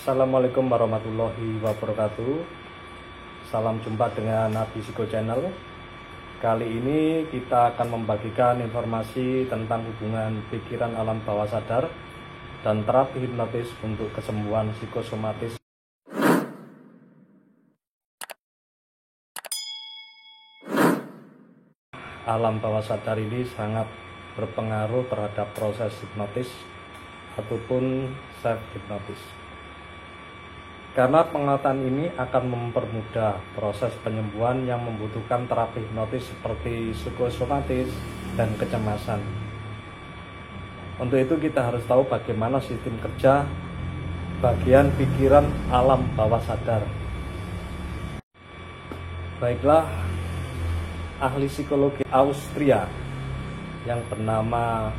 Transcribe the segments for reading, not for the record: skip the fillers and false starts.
Assalamualaikum warahmatullahi wabarakatuh. Salam jumpa dengan Nabi Siko Channel. Kali ini kita akan membagikan informasi tentang hubungan pikiran alam bawah sadar dan terapi hipnotis untuk kesembuhan psikosomatis. Alam bawah sadar ini sangat berpengaruh terhadap proses hipnotis ataupun self hipnotis. Karena penguatan ini akan mempermudah proses penyembuhan yang membutuhkan terapi hipnotis seperti psikosomatis dan kecemasan. Untuk itu kita harus tahu bagaimana sistem kerja bagian pikiran alam bawah sadar. Baiklah, ahli psikologi Austria yang bernama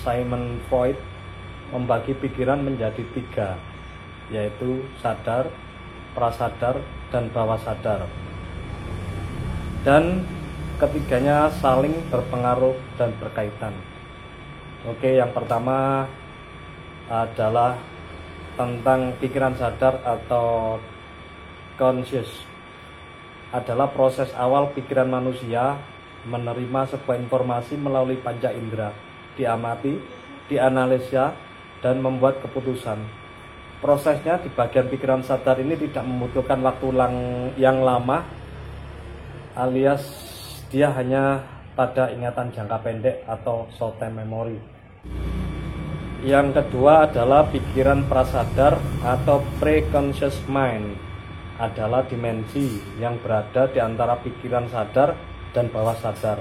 Sigmund Freud membagi pikiran menjadi 3, yaitu sadar, prasadar, dan bawah sadar. Dan ketiganya saling berpengaruh dan berkaitan. Oke, yang pertama adalah tentang pikiran sadar atau conscious. Adalah proses awal pikiran manusia menerima sebuah informasi melalui panca indera, diamati, dianalisa, dan membuat keputusan. Prosesnya di bagian pikiran sadar ini tidak membutuhkan waktu yang lama, alias dia hanya pada ingatan jangka pendek atau short term memory. Yang kedua adalah pikiran prasadar atau preconscious mind, adalah dimensi yang berada di antara pikiran sadar dan bawah sadar.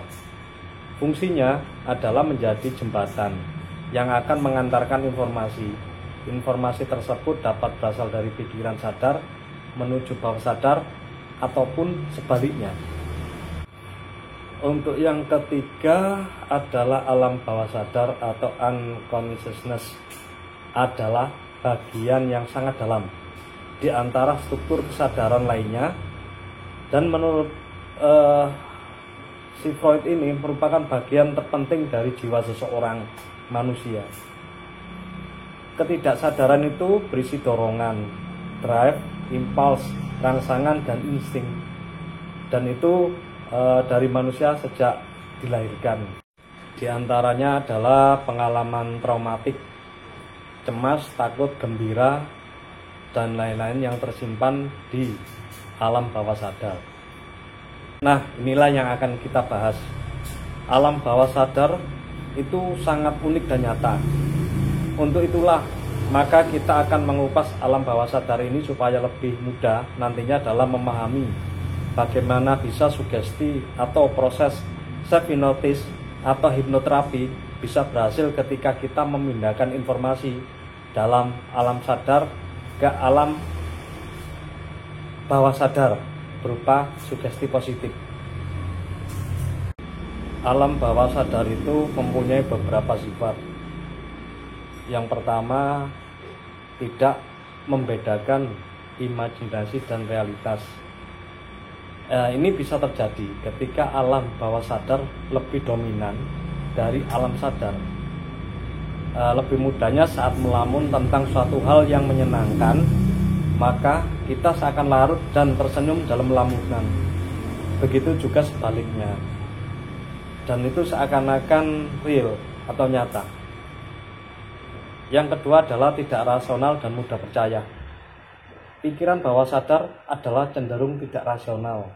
Fungsinya adalah menjadi jembatan yang akan mengantarkan informasi. Informasi tersebut dapat berasal dari pikiran sadar menuju bawah sadar ataupun sebaliknya. Untuk yang ketiga adalah alam bawah sadar atau unconsciousness, adalah bagian yang sangat dalam di antara struktur kesadaran lainnya, dan menurut si Freud ini merupakan bagian terpenting dari jiwa seseorang manusia. Ketidaksadaran itu berisi dorongan, drive, impuls, rangsangan, dan insting. Dan itu dari manusia sejak dilahirkan. Di antaranya adalah pengalaman traumatik, cemas, takut, gembira, dan lain-lain yang tersimpan di alam bawah sadar. Nah, inilah yang akan kita bahas. Alam bawah sadar itu sangat unik dan nyata. Untuk itulah, maka kita akan mengupas alam bawah sadar ini supaya lebih mudah nantinya dalam memahami bagaimana bisa sugesti atau proses self-hipnotis atau hipnoterapi bisa berhasil ketika kita memindahkan informasi dalam alam sadar ke alam bawah sadar berupa sugesti positif. Alam bawah sadar itu mempunyai beberapa sifat. Yang pertama, tidak membedakan imajinasi dan realitas. Ini bisa terjadi ketika alam bawah sadar lebih dominan dari alam sadar. Lebih mudahnya saat melamun tentang suatu hal yang menyenangkan, maka kita seakan larut dan tersenyum dalam lamunan. Begitu juga sebaliknya. Dan itu seakan-akan real atau nyata. Yang kedua adalah tidak rasional dan mudah percaya. Pikiran bawah sadar adalah cenderung tidak rasional.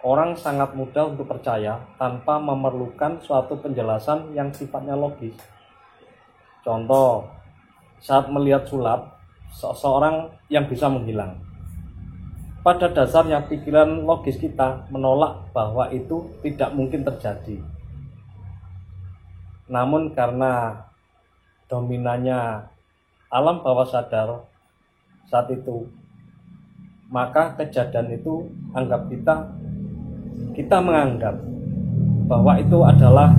Orang sangat mudah untuk percaya tanpa memerlukan suatu penjelasan yang sifatnya logis. Contoh, saat melihat sulap, seseorang yang bisa menghilang. Pada dasarnya pikiran logis kita menolak bahwa itu tidak mungkin terjadi. Namun karena dominannya alam bawah sadar saat itu, maka kejadian itu anggap kita menganggap bahwa itu adalah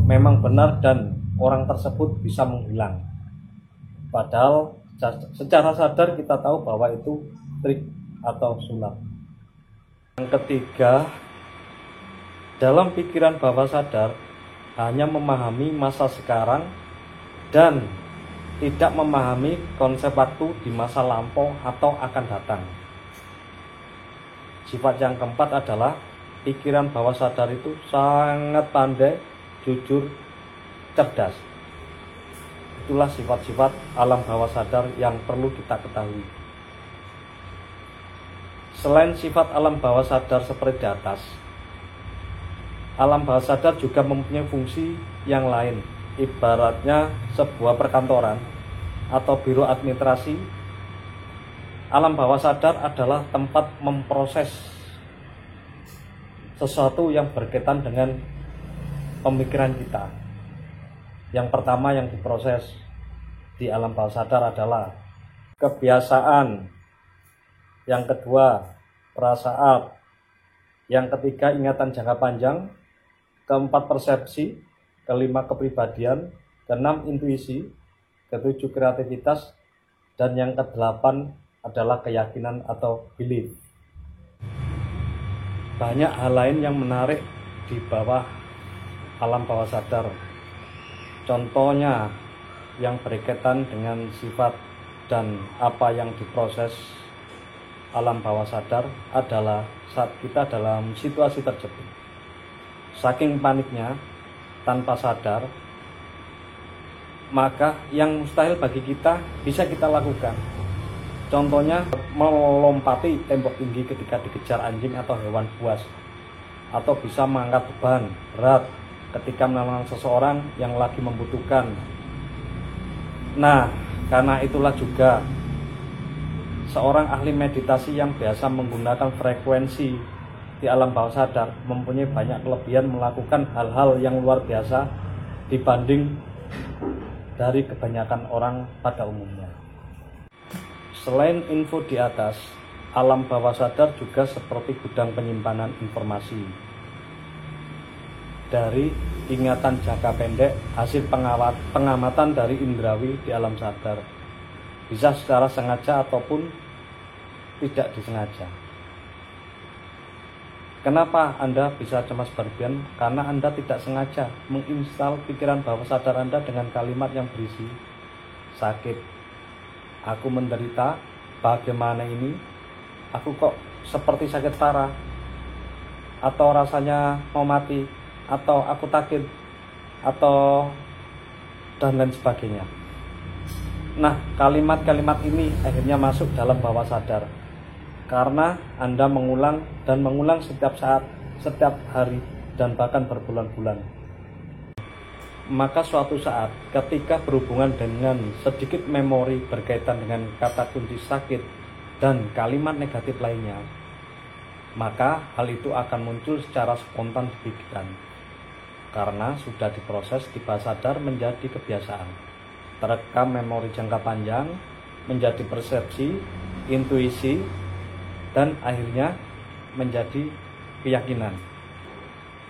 memang benar dan orang tersebut bisa menghilang. Padahal secara sadar kita tahu bahwa itu trik atau sulap. Yang ketiga, dalam pikiran bawah sadar hanya memahami masa sekarang dan tidak memahami konsep waktu di masa lampau atau akan datang. Sifat yang keempat adalah pikiran bawah sadar itu sangat pandai, jujur, cerdas. Itulah sifat-sifat alam bawah sadar yang perlu kita ketahui. Selain sifat alam bawah sadar seperti di atas, alam bawah sadar juga mempunyai fungsi yang lain. Ibaratnya sebuah perkantoran atau biro administrasi, alam bawah sadar adalah tempat memproses sesuatu yang berkaitan dengan pemikiran kita. Yang pertama yang diproses di alam bawah sadar adalah kebiasaan. Yang kedua, perasaan. Yang ketiga, ingatan jangka panjang. Keempat, persepsi. Kelima, kepribadian. Keenam, intuisi. Ketujuh, kreativitas. Dan yang kedelapan adalah keyakinan atau belief. Banyak hal lain yang menarik di bawah alam bawah sadar. Contohnya yang berkaitan dengan sifat dan apa yang diproses alam bawah sadar adalah saat kita dalam situasi terjepit. Saking paniknya, tanpa sadar, maka yang mustahil bagi kita bisa kita lakukan. Contohnya melompati tembok tinggi ketika dikejar anjing atau hewan buas, atau bisa mengangkat beban berat ketika menolong seseorang yang lagi membutuhkan. Nah, karena itulah juga seorang ahli meditasi yang biasa menggunakan frekuensi di alam bawah sadar mempunyai banyak kelebihan melakukan hal-hal yang luar biasa dibanding dari kebanyakan orang pada umumnya. Selain info di atas, alam bawah sadar juga seperti gudang penyimpanan informasi dari ingatan jangka pendek hasil pengamatan dari indrawi di alam sadar. Bisa secara sengaja ataupun tidak disengaja. Kenapa Anda bisa cemas berlebihan? Karena Anda tidak sengaja menginstal pikiran bawah sadar Anda dengan kalimat yang berisi sakit, aku menderita, bagaimana ini, aku kok seperti sakit parah, atau rasanya mau mati, atau aku takut, atau dan lain sebagainya. Nah, kalimat-kalimat ini akhirnya masuk dalam bawah sadar karena Anda mengulang dan mengulang setiap saat, setiap hari, dan bahkan berbulan-bulan. Maka suatu saat ketika berhubungan dengan sedikit memori berkaitan dengan kata kunci sakit dan kalimat negatif lainnya, maka hal itu akan muncul secara spontan di pikiran karena sudah diproses di bawah sadar menjadi kebiasaan. Terekam memori jangka panjang menjadi persepsi, intuisi, dan akhirnya menjadi keyakinan.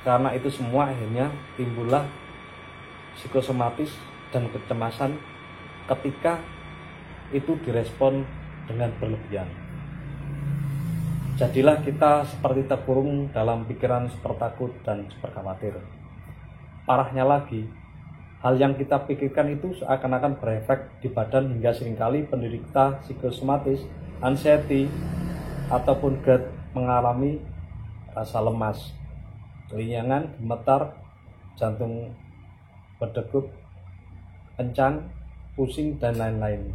Karena itu semua akhirnya timbullah psikosomatis dan kecemasan ketika itu direspon dengan berlebihan. Jadilah kita seperti terkurung dalam pikiran super takut dan super khawatir. Parahnya lagi, hal yang kita pikirkan itu seakan-akan berefek di badan hingga seringkali penderita psikosomatis, anxiety, ataupun GERD mengalami rasa lemas, kelinyangan, gemetar, jantung berdegup kencang, pusing, dan lain-lain.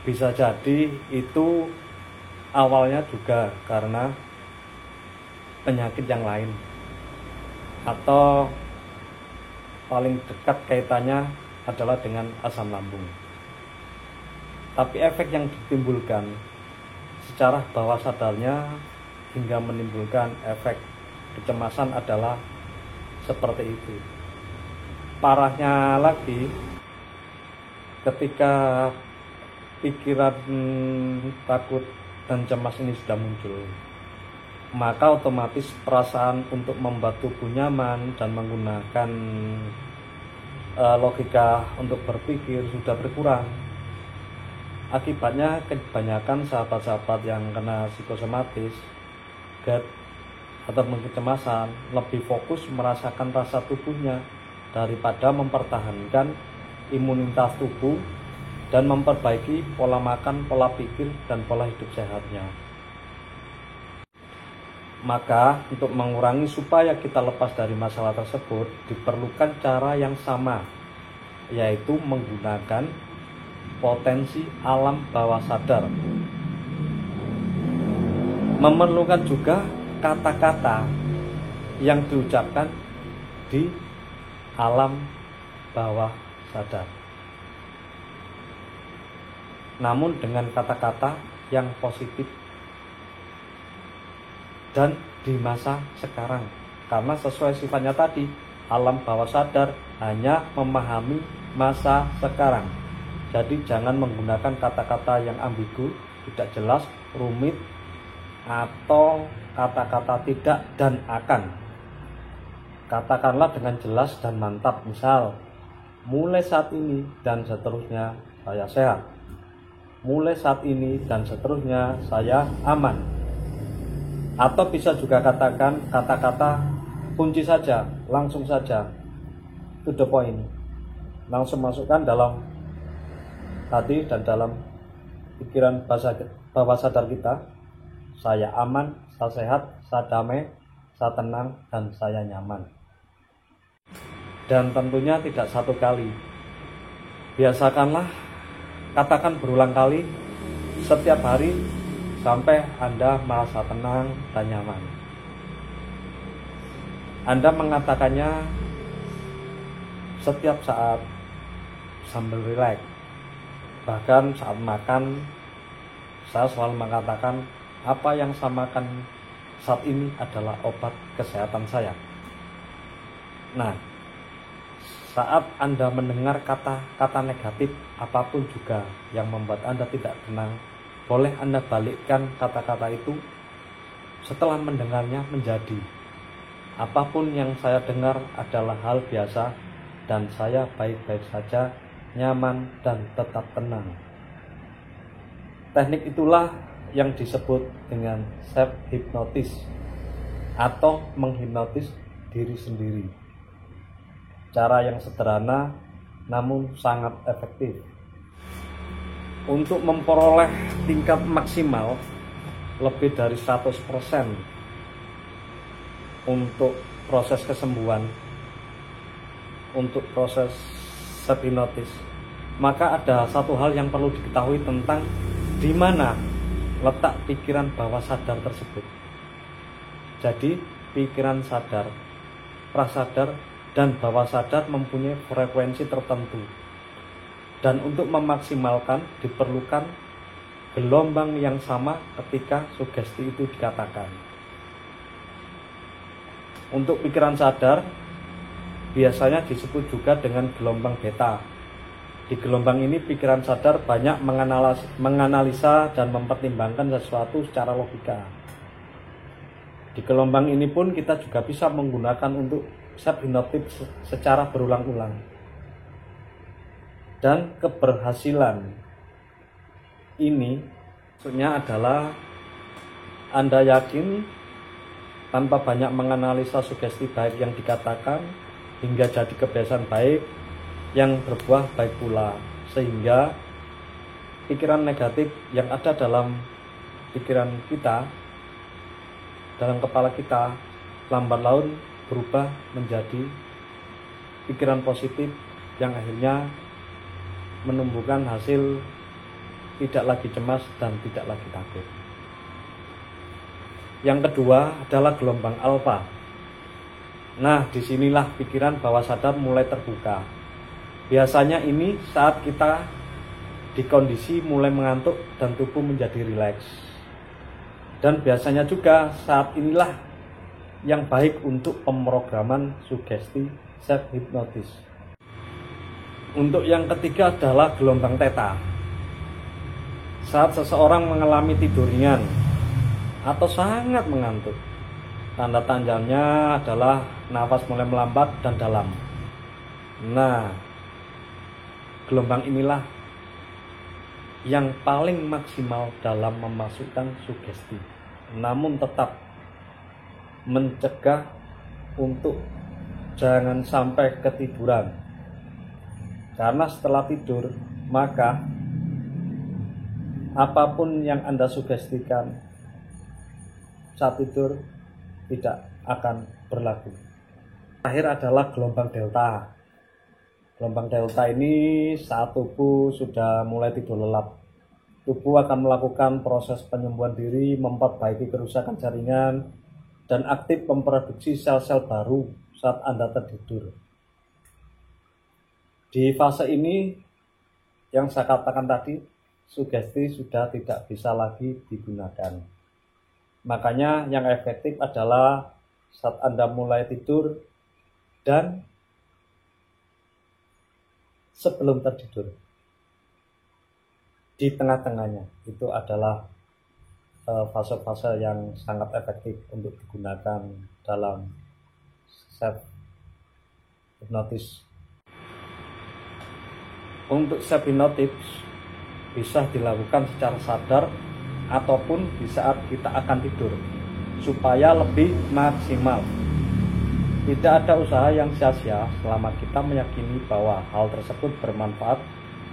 Bisa jadi itu awalnya juga karena penyakit yang lain, atau paling dekat kaitannya adalah dengan asam lambung. Tapi efek yang ditimbulkan secara bawah sadarnya hingga menimbulkan efek kecemasan adalah seperti itu. Parahnya lagi, ketika pikiran takut dan cemas ini sudah muncul, maka otomatis perasaan untuk membuat tubuh nyaman dan menggunakan logika untuk berpikir sudah berkurang. Akibatnya kebanyakan sahabat-sahabat yang kena psikosomatis, GERD, atau kecemasan lebih fokus merasakan rasa tubuhnya daripada mempertahankan imunitas tubuh dan memperbaiki pola makan, pola pikir, dan pola hidup sehatnya. Maka untuk mengurangi supaya kita lepas dari masalah tersebut diperlukan cara yang sama, yaitu menggunakan potensi alam bawah sadar. Memerlukan juga kata-kata yang diucapkan di alam bawah sadar, namun dengan kata-kata yang positif dan di masa sekarang, karena sesuai sifatnya tadi, alam bawah sadar hanya memahami masa sekarang. Jadi jangan menggunakan kata-kata yang ambigu, tidak jelas, rumit, atau kata-kata tidak dan akan. Katakanlah dengan jelas dan mantap, misal mulai saat ini dan seterusnya saya sehat, mulai saat ini dan seterusnya saya aman. Atau bisa juga katakan kata-kata kunci saja, langsung saja, to the point, langsung masukkan dalam hati dan dalam pikiran bawah sadar kita. Saya aman, saya sehat, saya damai, saya tenang, dan saya nyaman. Dan tentunya tidak satu kali, biasakanlah, katakan berulang kali setiap hari sampai Anda merasa tenang dan nyaman. Anda mengatakannya setiap saat sambil rileks. Bahkan saat makan, saya selalu mengatakan apa yang saya makan saat ini adalah obat kesehatan saya. Nah, saat Anda mendengar kata-kata negatif apapun juga yang membuat Anda tidak tenang, boleh Anda balikkan kata-kata itu setelah mendengarnya menjadi, apapun yang saya dengar adalah hal biasa dan saya baik-baik saja, nyaman dan tetap tenang. Teknik itulah yang disebut dengan self hypnosis atau menghipnotis diri sendiri. Cara yang sederhana namun sangat efektif. Untuk memperoleh tingkat maksimal lebih dari 100% untuk proses kesembuhan, untuk proses self hypnosis, maka ada satu hal yang perlu diketahui tentang di mana letak pikiran bawah sadar tersebut. Jadi pikiran sadar, prasadar, dan bawah sadar mempunyai frekuensi tertentu. Dan untuk memaksimalkan diperlukan gelombang yang sama ketika sugesti itu dikatakan. Untuk pikiran sadar biasanya disebut juga dengan gelombang beta. Di gelombang ini pikiran sadar banyak menganalisa dan mempertimbangkan sesuatu secara logika. Di gelombang ini pun kita juga bisa menggunakan untuk self hypnosis secara berulang-ulang. Dan keberhasilan ini maksudnya adalah Anda yakin tanpa banyak menganalisa sugesti baik yang dikatakan hingga jadi kebiasaan baik yang berbuah baik pula, sehingga pikiran negatif yang ada dalam pikiran kita, dalam kepala kita, lambat laun berubah menjadi pikiran positif yang akhirnya menumbuhkan hasil tidak lagi cemas dan tidak lagi takut. Yang kedua adalah gelombang alfa. Nah, disinilah pikiran bawah sadar mulai terbuka. Biasanya ini saat kita di kondisi mulai mengantuk dan tubuh menjadi rileks. Dan biasanya juga saat inilah yang baik untuk pemrograman sugesti self hypnosis. Untuk yang ketiga adalah gelombang theta. Saat seseorang mengalami tidur ringan atau sangat mengantuk, tanda-tandanya adalah nafas mulai melambat dan dalam. Nah, gelombang inilah yang paling maksimal dalam memasukkan sugesti, namun tetap mencegah untuk jangan sampai ketiduran. Karena setelah tidur, maka apapun yang Anda sugestikan saat tidur tidak akan berlaku. Terakhir adalah gelombang delta. Gelombang delta ini saat tubuh sudah mulai tidur lelap. Tubuh akan melakukan proses penyembuhan diri, memperbaiki kerusakan jaringan, dan aktif memproduksi sel-sel baru saat Anda tertidur. Di fase ini, yang saya katakan tadi, sugesti sudah tidak bisa lagi digunakan. Makanya yang efektif adalah saat Anda mulai tidur dan sebelum tertidur. Di tengah-tengahnya itu adalah fase-fase yang sangat efektif untuk digunakan dalam self hypnosis. Untuk self hypnosis bisa dilakukan secara sadar ataupun di saat kita akan tidur supaya lebih maksimal. Tidak ada usaha yang sia-sia selama kita meyakini bahwa hal tersebut bermanfaat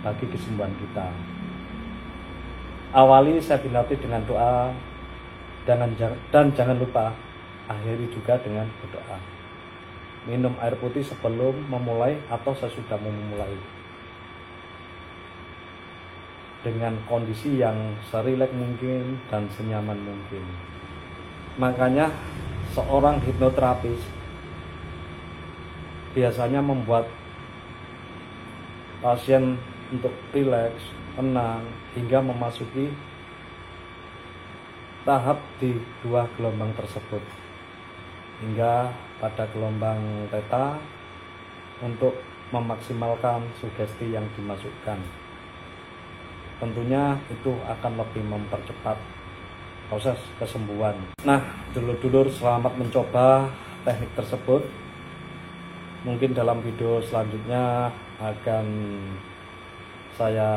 bagi kesembuhan kita. Awali self hypnosis dengan doa dan jangan lupa akhiri juga dengan berdoa. Minum air putih sebelum memulai atau sesudah memulai. Dengan kondisi yang serileks mungkin dan senyaman mungkin. Makanya seorang hipnoterapis biasanya membuat pasien untuk rileks, tenang, hingga memasuki tahap di dua gelombang tersebut. Hingga pada gelombang theta untuk memaksimalkan sugesti yang dimasukkan. Tentunya itu akan lebih mempercepat proses kesembuhan. Nah, dulur-dulur, selamat mencoba teknik tersebut. Mungkin dalam video selanjutnya akan saya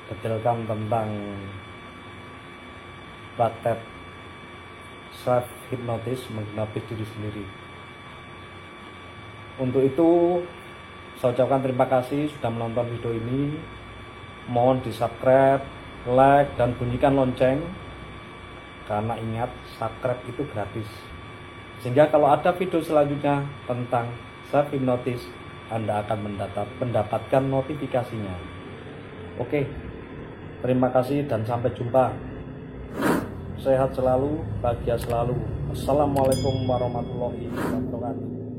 detailkan tentang praktek self hypnosis, menghipnotis diri sendiri. Untuk itu saya ucapkan terima kasih sudah menonton video ini. Mohon di subscribe, like, dan bunyikan lonceng, karena ingat, subscribe itu gratis. Sehingga kalau ada video selanjutnya tentang self hypnosis, Anda akan mendapatkan notifikasinya. Oke, terima kasih dan sampai jumpa. Sehat selalu, bahagia selalu. Assalamualaikum warahmatullahi wabarakatuh.